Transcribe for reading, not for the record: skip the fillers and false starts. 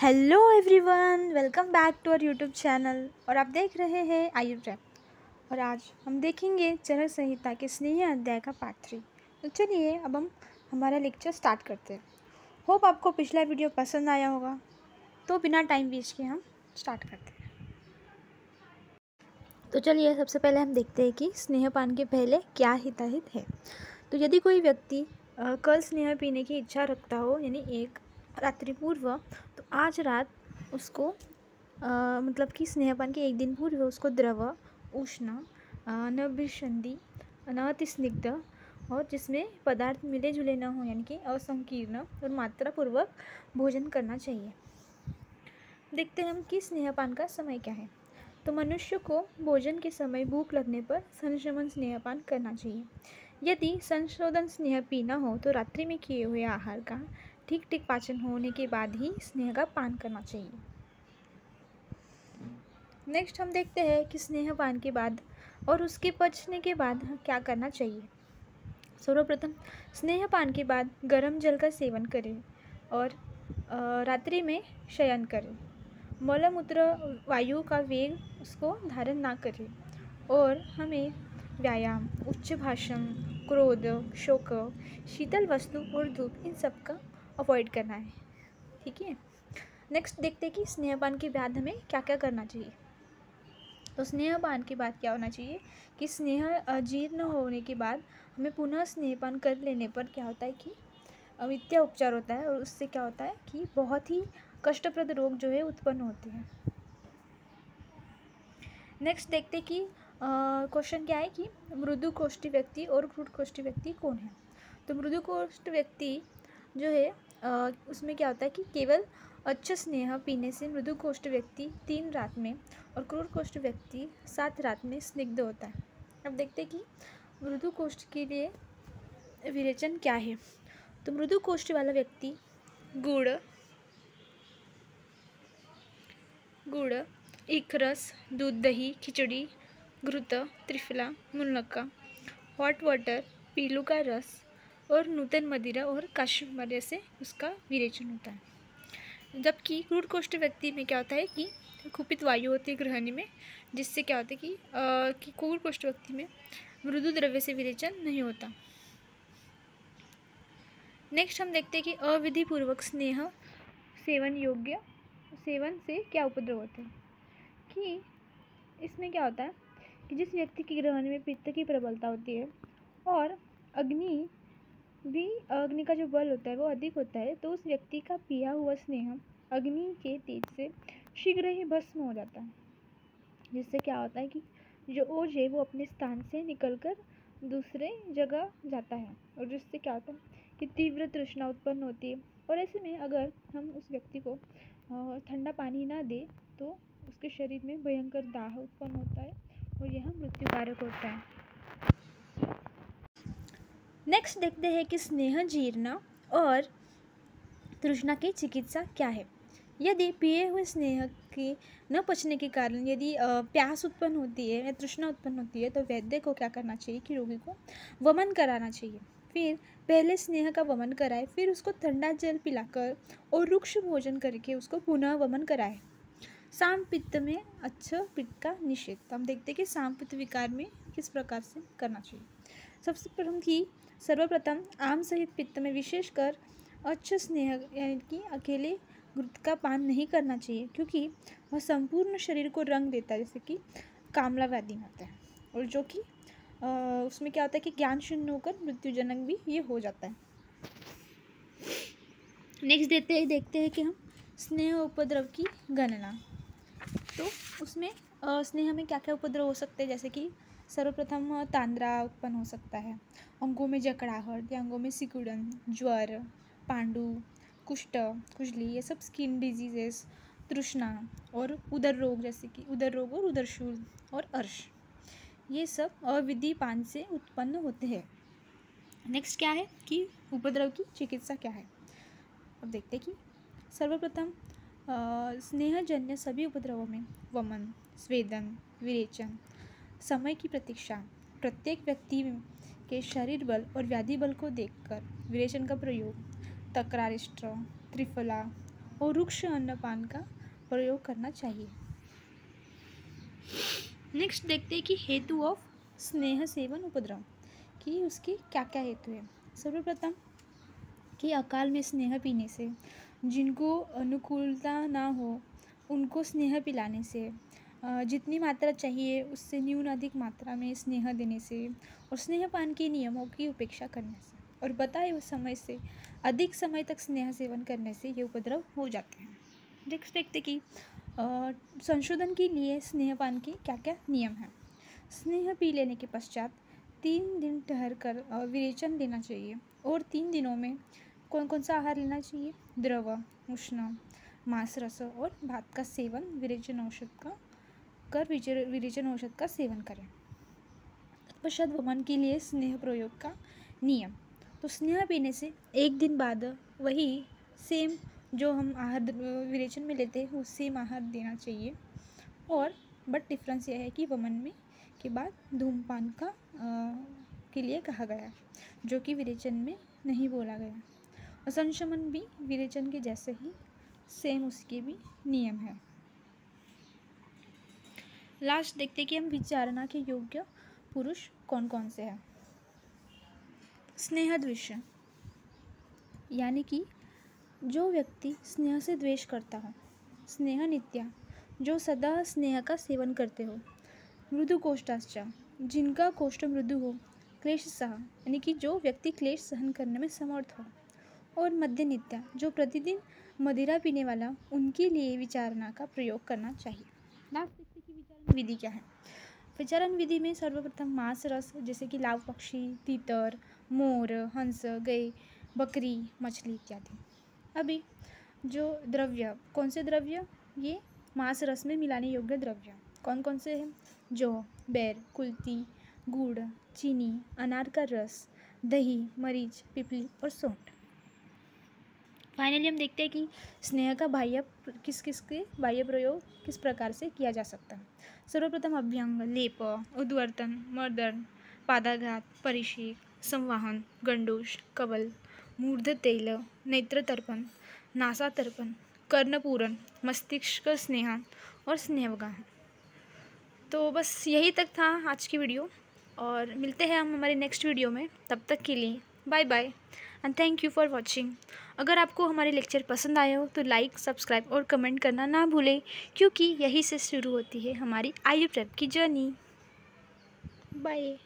Hello everyone, welcome back to our YouTube channel. और आप देख रहे हैं आयुर रैप। और आज हम देखेंगे चरक संहिता के स्नेह अध्याय का पार्ट 3। तो चलिए अब हम हमारा लेक्चर स्टार्ट करते हैं। होप आपको पिछला वीडियो पसंद आया होगा। तो बिना टाइम वेस्ट किए हम स्टार्ट करते हैं। तो चलिए सबसे पहले हम देखते हैं कि स्नेहपान के पहले क्या हिताहित है। तो यदि कोई व्यक्ति कल स्नेह पीने की इच्छा रखता हो, यानी एक रात्रि पूर्व, तो आज रात उसको मतलब कि स्नेहपान के एक दिन पूर्व उसको द्रव, उष्ण, न विसंधि, न अति स्निग्ध और जिसमें पदार्थ मिले जुले न हो, यानी कि असंकीर्ण और मात्रापूर्वक भोजन करना चाहिए। देखते हैं हम कि स्नेहपान का समय क्या है। तो मनुष्य को भोजन के समय भूख लगने पर संशमन स्नेहपान करना चाहिए। यदि संशोधन स्नेह पीना हो तो रात्रि में किए हुए आहार का ठीक ठीक पाचन होने के बाद ही स्नेह का पान करना चाहिए। नेक्स्ट हम देखते हैं कि स्नेह पान के बाद और उसके पचने के बाद क्या करना चाहिए। सर्वप्रथम स्नेह पान के बाद गर्म जल का सेवन करें और रात्रि में शयन करें। मलमूत्र वायु का वेग उसको धारण ना करें और हमें व्यायाम, उच्च भाषण, क्रोध, शोक, शीतल वस्तु और धूप, इन सब का अवॉइड करना है। ठीक है। नेक्स्ट देखते हैं कि स्नेहपान के बाद हमें क्या क्या करना चाहिए। तो स्नेहपान के बाद क्या होना चाहिए कि स्नेह जीर्ण होने के बाद हमें पुनः स्नेहपान कर लेने पर क्या होता है कि मिथ्या उपचार होता है और उससे क्या होता है कि बहुत ही कष्टप्रद रोग जो है उत्पन्न होते हैं। नेक्स्ट देखते हैं कि क्वेश्चन क्या है कि मृदु कोष्ठी व्यक्ति और क्रूर कोष्ठी व्यक्ति कौन है। तो मृदु कोष्ठ व्यक्ति जो है उसमें क्या होता है कि केवल अच्छा स्नेह पीने से मृदु कोष्ठ व्यक्ति 3 रात में और क्रूर कोष्ठ व्यक्ति 7 रात में स्निग्ध होता है। अब देखते हैं कि मृदु कोष्ठ के लिए विरेचन क्या है। तो मृदु कोष्ठ वाला व्यक्ति गुड़, इखरस, दूध, दही, खिचड़ी, घृत, त्रिफला, मुनक्का, हॉट वाटर, पीलू का रस और नूतन मदिरा और काश्मीर से उसका विरेचन होता है। जबकि क्रूर कोष्ठ व्यक्ति में क्या होता है कि कुपित वायु होती है ग्रहणी में, जिससे क्या होता है कि क्रूर कोष्ठ व्यक्ति में मृदु द्रव्य से विरेचन नहीं होता। नेक्स्ट हम देखते हैं कि अविधि पूर्वक स्नेह सेवन से क्या उपद्रव होते हैं। कि इसमें क्या होता है कि जिस व्यक्ति की ग्रहण में पित्त की प्रबलता होती है और अग्नि का जो बल होता है वो अधिक होता है, तो उस व्यक्ति का पिया हुआ स्नेह अग्नि के तेज से शीघ्र ही भस्म हो जाता है। जिससे क्या होता है कि जो ओज है वो अपने स्थान से निकलकर दूसरे जगह जाता है और जिससे क्या होता है कि तीव्र तृष्णा उत्पन्न होती है। और ऐसे में अगर हम उस व्यक्ति को ठंडा पानी ना दे तो उसके शरीर में भयंकर दाह उत्पन्न होता है और यह मृत्युकारक होता है। नेक्स्ट देखते हैं कि स्नेह जीर्ण और तृष्णा की चिकित्सा क्या है। यदि पिए हुए स्नेह के न पचने के कारण यदि प्यास उत्पन्न होती है या तृष्णा उत्पन्न होती है, तो वैद्य को क्या करना चाहिए कि रोगी को वमन कराना चाहिए। फिर पहले स्नेह का वमन कराए, फिर उसको ठंडा जल पिलाकर और रुक्ष भोजन करके उसको पुनः वमन कराए। साम पित्त में अच्छा पित्त का निषेध। तो हम देखते हैं कि साम पित्त विकार में किस प्रकार से करना चाहिए। सबसे प्रथम कि सर्वप्रथम आम सहित पित्त में विशेषकर अच्छा स्नेह यानी कि अकेले घृत का पान नहीं करना चाहिए, क्योंकि वह संपूर्ण शरीर को रंग देता है, जैसे कि कामला व्याधि होता है और जो कि उसमें क्या होता है कि ज्ञान शून्य होकर मृत्युजनक भी ये हो जाता है। नेक्स्ट देखते हैं कि हम स्नेह उपद्रव की गणना। तो उसमें स्नेह में क्या क्या उपद्रव हो सकते हैं, जैसे कि सर्वप्रथम तांद्रा उत्पन्न हो सकता है, अंगों में जकड़ाहट या अंगों में सिकुड़न, ज्वर, पांडु, कुष्ठ, खुजली, ये सब स्किन डिजीजेस, तृष्णा और उदर रोग, जैसे कि उदर रोग और उदरशूल और अर्श, ये सब अविधि पान से उत्पन्न होते हैं। नेक्स्ट क्या है कि उपद्रव की चिकित्सा क्या है। अब देखते हैं कि सर्वप्रथम स्नेहजन्य सभी उपद्रवों में वमन, स्वेदन, विरेचन, समय की प्रतीक्षा, प्रत्येक व्यक्ति के शरीर बल और व्याधि बल को देखकर विरेचन का प्रयोग, तकरारिष्ट, त्रिफला और रुक्ष अन्नपान का प्रयोग करना चाहिए। नेक्स्ट देखते हैं कि हेतु ऑफ स्नेह सेवन उपद्रव, कि उसकी क्या क्या हेतु है। सर्वप्रथम कि अकाल में स्नेह पीने से, जिनको अनुकूलता ना हो उनको स्नेह पिलाने से, जितनी मात्रा चाहिए उससे न्यून अधिक मात्रा में स्नेह देने से, और स्नेहपान के नियमों की उपेक्षा करने से, और बताए हुए समय से अधिक समय तक स्नेह सेवन करने से ये उपद्रव हो जाते हैं। नेक्स्ट देखते कि संशोधन के लिए स्नेहपान के क्या क्या नियम हैं। स्नेह पी लेने के पश्चात 3 दिन ठहर कर विरेचन लेना चाहिए, और 3 दिनों में कौन कौन सा आहार लेना चाहिए। द्रव, उष्ण, मांस रस और भात का सेवन, विरेचन औषध का सेवन करें। तत्पश्चात वमन के लिए स्नेह प्रयोग का नियम। तो स्नेह पीने से 1 दिन बाद वही सेम जो हम आहार विरेचन में लेते हैं वो सेम आहार देना चाहिए, और बट डिफरेंस यह है कि वमन में के बाद धूमपान का के लिए कहा गया है, जो कि विरेचन में नहीं बोला गया। और संशमन भी विरेचन के जैसे ही सेम उसके भी नियम है। लास्ट देखते कि हम विचारणा के योग्य पुरुष कौन कौन से हैं। स्नेह द्वेष, यानी कि जो व्यक्ति स्नेह से द्वेष करता हो। स्नेह नित्या, जो सदा स्नेह का सेवन करते हो। मृदु कोष्ठाश्च, जिनका कोष्ठ मृदु हो। क्लेश सह, यानी कि जो व्यक्ति क्लेश सहन करने में समर्थ हो। और मद्य नित्या, जो प्रतिदिन मदिरा पीने वाला, उनके लिए विचारणा का प्रयोग करना चाहिए। लास्ट देखते कि विचारण विधि क्या है। विचारण विधि में सर्वप्रथम मांस रस, जैसे कि लाव पक्षी, तीतर, मोर, हंस, गाय, बकरी, मछली इत्यादि। अभी जो द्रव्य, कौन से द्रव्य, ये मांस रस में मिलाने योग्य द्रव्य कौन कौन से हैं। जौ, बेर, कुल्थी, गुड़, चीनी, अनार का रस, दही, मरीच, पिपली और सौंठ। फाइनली हम देखते हैं कि स्नेह का बाह्य प्रयोग किस प्रकार से किया जा सकता है। सर्वप्रथम अभ्यंग, लेप, उद्वर्तन, मर्दन, पादाघात, परिषेक, संवाहन, गंडूष, कवल, मूर्ध तेल, नेत्रतर्पण, नासातर्पण, कर्णपूरन, मस्तिष्क स्नेहन और स्नेहवगाहन। तो बस यही तक था आज की वीडियो, और मिलते हैं हम हमारे नेक्स्ट वीडियो में। तब तक के लिए bye bye and thank you for watching. अगर आपको हमारे लेक्चर पसंद आए हो तो लाइक, सब्सक्राइब और कमेंट करना ना भूलें, क्योंकि यहीं से शुरू होती है हमारी IU प्रेप की जर्नी। बाय।